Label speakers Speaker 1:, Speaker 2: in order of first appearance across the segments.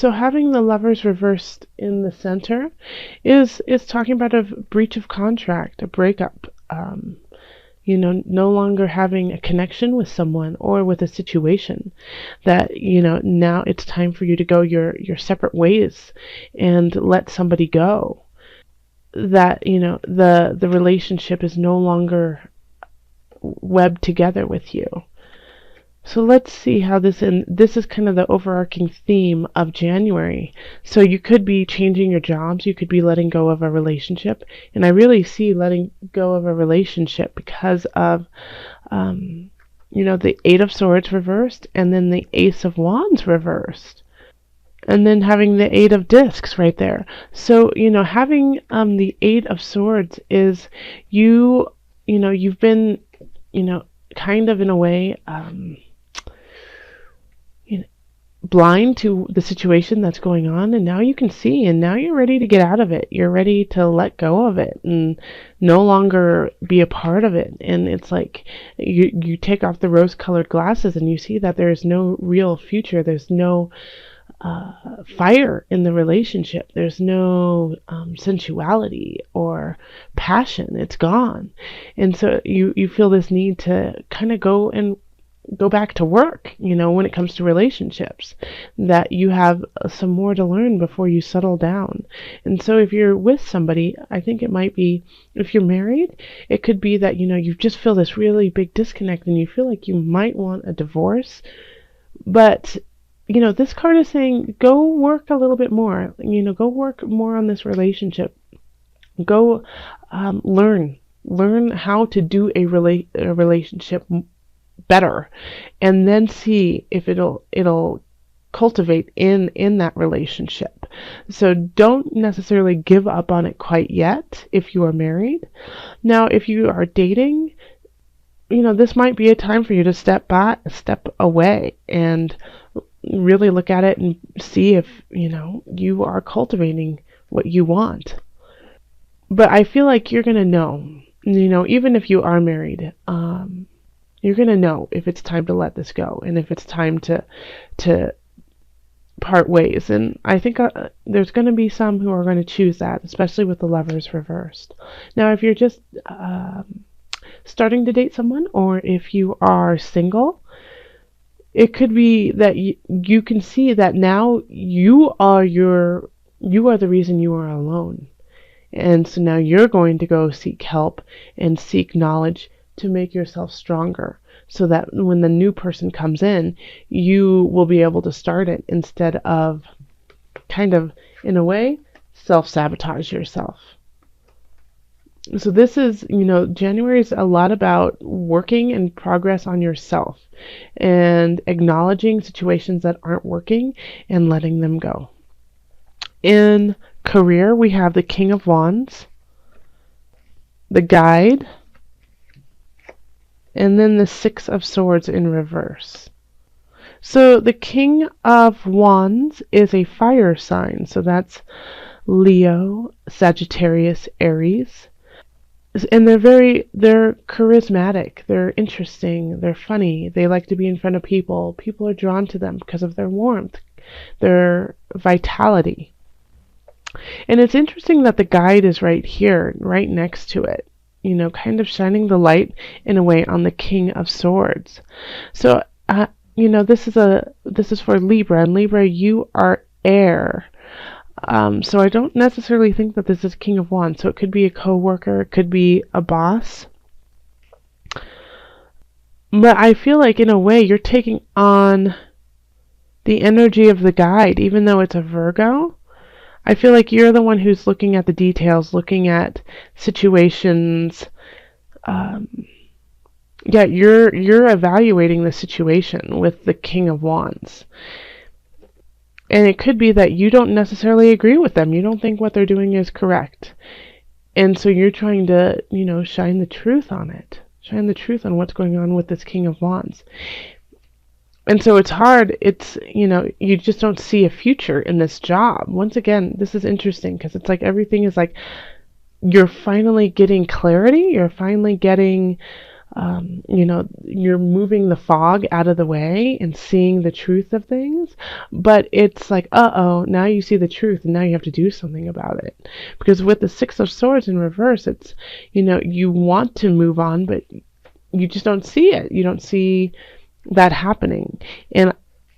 Speaker 1: So having the Lovers reversed in the center is talking about a breach of contract, a breakup. No longer having a connection with someone or with a situation, that now it's time for you to go your separate ways and let somebody go, that the relationship is no longer webbed together with you. So let's see how this is kind of the overarching theme of January. So you could be changing your jobs, you could be letting go of a relationship, and I really see letting go of a relationship because of the Eight of Swords reversed, and then the Ace of Wands reversed, and then having the Eight of Discs right there. So having the Eight of Swords is you've been kind of in a way blind to the situation that's going on, and now you can see, and now you're ready to get out of it. You're ready to let go of it and no longer be a part of it. And it's like you take off the rose-colored glasses and you see that there's no real future. There's no fire in the relationship. There's no sensuality or passion. It's gone. And so you feel this need to kind of go back to work, when it comes to relationships, that you have some more to learn before you settle down. And so if you're with somebody, I think it might be, if you're married, it could be that, you just feel this really big disconnect and you feel like you might want a divorce. But, this card is saying, go work a little bit more, go work more on this relationship. Go learn how to do a relationship better, and then see if it'll cultivate in that relationship. So don't necessarily give up on it quite yet if you are married. Now, if you are dating, this might be a time for you to step away and really look at it and see if you are cultivating what you want. But I feel like you're gonna know, even if you are married, you're going to know if it's time to let this go and if it's time to part ways. And I think there's going to be some who are going to choose that, especially with the Lovers reversed. Now, if you're just starting to date someone, or if you are single, it could be that you can see that now you are the reason you are alone. And so now you're going to go seek help and seek knowledge to make yourself stronger, so that when the new person comes in, you will be able to start it instead of kind of, in a way, self-sabotage yourself. So this is, January is a lot about working in progress on yourself and acknowledging situations that aren't working and letting them go. In career, we have the King of Wands, the Guide, and then the Six of Swords in reverse. So the King of Wands is a fire sign. So that's Leo, Sagittarius, Aries. And they're charismatic, they're interesting, they're funny, they like to be in front of people. People are drawn to them because of their warmth, their vitality. And it's interesting that the Guide is right here, right next to it, kind of shining the light in a way on the King of Swords. So, this is for Libra, and Libra, you are air. So I don't necessarily think that this is King of Wands. So it could be a co-worker, it could be a boss. But I feel like in a way you're taking on the energy of the Guide, even though it's a Virgo. I feel like you're the one who's looking at the details, looking at situations. You're evaluating the situation with the King of Wands. And it could be that you don't necessarily agree with them. You don't think what they're doing is correct. And so you're trying to, shine the truth on it. Shine the truth on what's going on with this King of Wands. And so it's hard. It's, you just don't see a future in this job. Once again, this is interesting because it's like everything is like you're finally getting clarity. You're finally getting You're moving the fog out of the way and seeing the truth of things, but it's like, uh-oh, now you see the truth and now you have to do something about it. Because with the Six of Swords in reverse, it's, you want to move on, but you just don't see it. You don't see that happening. And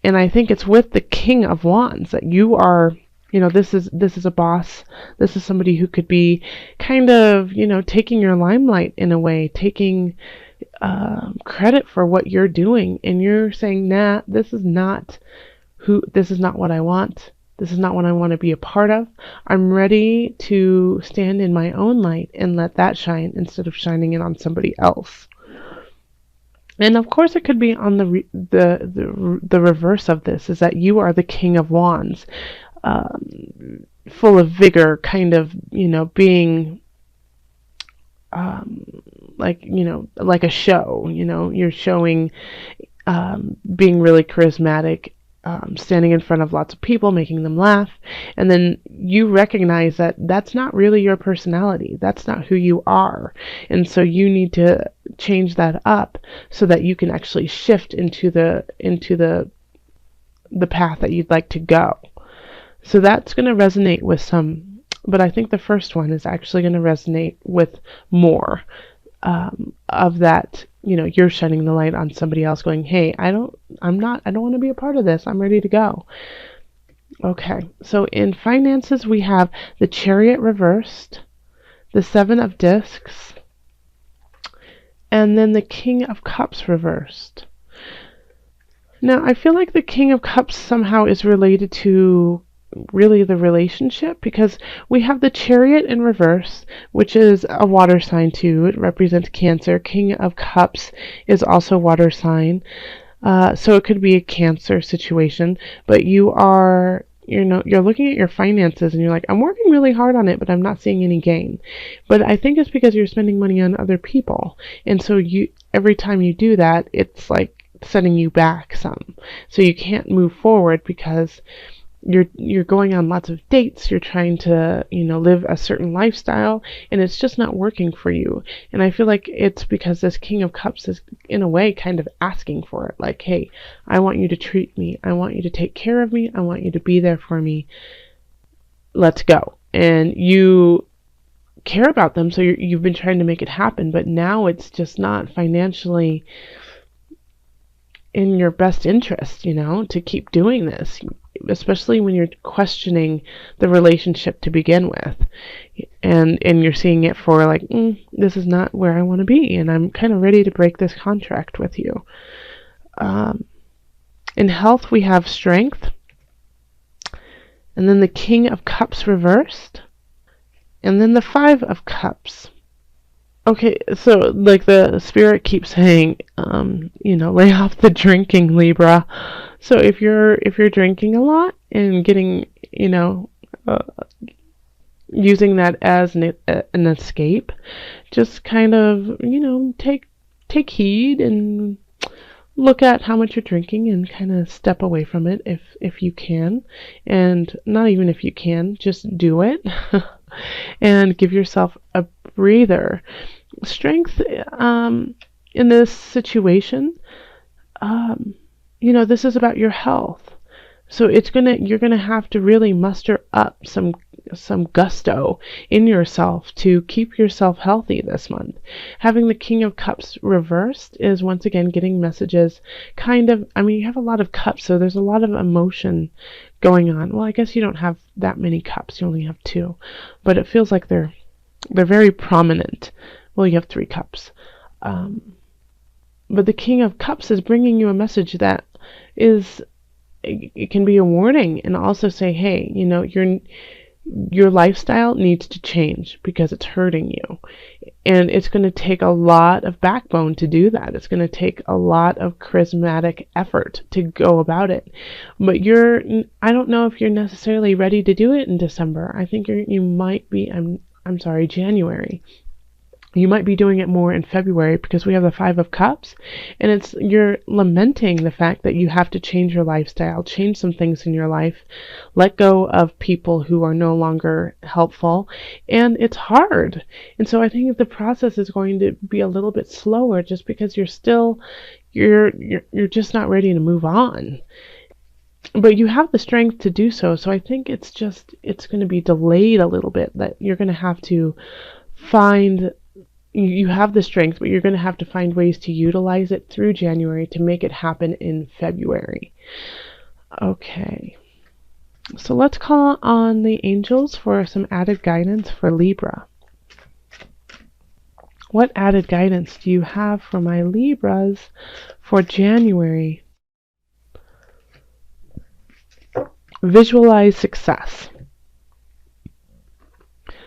Speaker 1: I think it's with the King of Wands that you are, this is a boss. This is somebody who could be kind of, taking your limelight in a way, taking credit for what you're doing, and you're saying, nah, this is not what I want. This is not what I want to be a part of. I'm ready to stand in my own light and let that shine instead of shining it on somebody else. And of course, it could be on the reverse of this, is that you are the King of Wands, full of vigor, kind of, being like a show. You're showing, being really charismatic, standing in front of lots of people, making them laugh, and then you recognize that that's not really your personality. That's not who you are, and so you need to change that up so that you can actually shift into the path that you'd like to go. So that's going to resonate with some, but I think the first one is actually going to resonate with more of that. You're shining the light on somebody else, going, hey, I don't want to be a part of this. I'm ready to go. Okay, so in finances, we have the Chariot reversed, the Seven of Discs, and then the King of Cups reversed. Now, I feel like the King of Cups somehow is related to really the relationship, because we have the Chariot in reverse, which is a water sign too. It represents Cancer. King of Cups is also water sign. So it could be a Cancer situation, but you're looking at your finances and you're like, I'm working really hard on it, but I'm not seeing any gain. But I think it's because you're spending money on other people. And so every time you do that, it's like setting you back some. So you can't move forward because you're going on lots of dates, you're trying to, live a certain lifestyle, and it's just not working for you. And I feel like it's because this King of Cups is, in a way, kind of asking for it. Like, hey, I want you to treat me. I want you to take care of me. I want you to be there for me. Let's go. And you care about them, so you've been trying to make it happen, but now it's just not financially in your best interest, to keep doing this, especially when you're questioning the relationship to begin with, and you're seeing it for like, this is not where I want to be, and I'm kind of ready to break this contract with you. In health, we have Strength, and then the King of Cups reversed, and then the Five of Cups. Okay, so like the spirit keeps saying, lay off the drinking, Libra. So if you're drinking a lot and getting, using that as an escape, just kind of, take heed and look at how much you're drinking and kind of step away from it if you can, and not even if you can, just do it. And give yourself a breather. Strength in this situation, this is about your health. So you're gonna have to really muster up some gusto in yourself to keep yourself healthy this month. Having the King of Cups reversed is once again getting messages, you have a lot of cups, so there's a lot of emotion going on. Well, I guess you don't have that many cups, you only have 2, but it feels like they're very prominent. Well, you have 3 cups. But the King of Cups is bringing you a message that it can be a warning, and also say, hey, your lifestyle needs to change because it's hurting you. And it's going to take a lot of backbone to do that. It's going to take a lot of charismatic effort to go about it. But I don't know if you're necessarily ready to do it in December. I think you might be, January. You might be doing it more in February because we have the Five of Cups, and it's you're lamenting the fact that you have to change your lifestyle, change some things in your life, let go of people who are no longer helpful, and it's hard. And so I think the process is going to be a little bit slower just because you're just not ready to move on. But you have the strength to do so. So I think it's going to be delayed a little bit, that you're going to have to find you have the strength, but you're going to have to find ways to utilize it through January to make it happen in February. Okay, so let's call on the angels for some added guidance for Libra. What added guidance do you have for my Libras for January? Visualize success.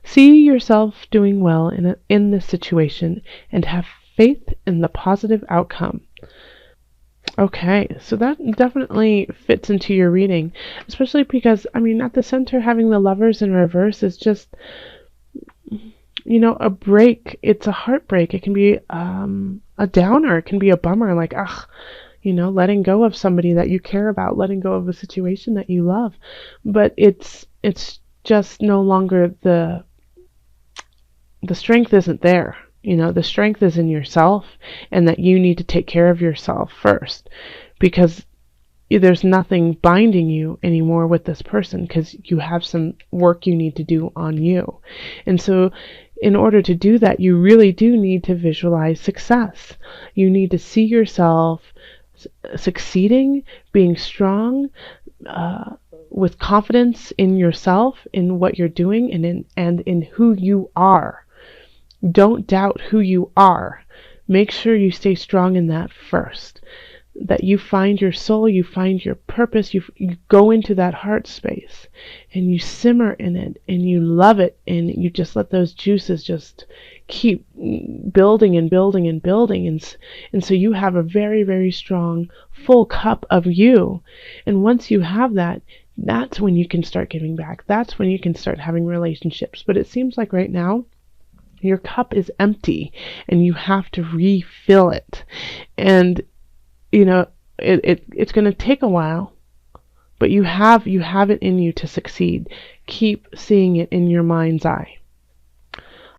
Speaker 1: See yourself doing well in this situation and have faith in the positive outcome. Okay, so that definitely fits into your reading, especially because, I mean, at the center, having the Lovers in reverse is just, a break. It's a heartbreak. It can be a downer. It can be a bummer, like, letting go of somebody that you care about, letting go of a situation that you love. But it's just no longer the strength isn't there. The strength is in yourself, and that you need to take care of yourself first, because there's nothing binding you anymore with this person, because you have some work you need to do on you. And so in order to do that, you really do need to visualize success. You need to see yourself succeeding, being strong, with confidence in yourself, in what you're doing, and in who you are. Don't doubt who you are. Make sure you stay strong in that first. That you find your soul, you find your purpose, you go into that heart space and you simmer in it and you love it, and you just let those juices just keep building and building and building, and so you have a very, very strong full cup of you. And once you have that, that's when you can start giving back. That's when you can start having relationships. But it seems like right now your cup is empty and you have to refill it. And it's going to take a while, but you have it in you to succeed. Keep seeing it in your mind's eye.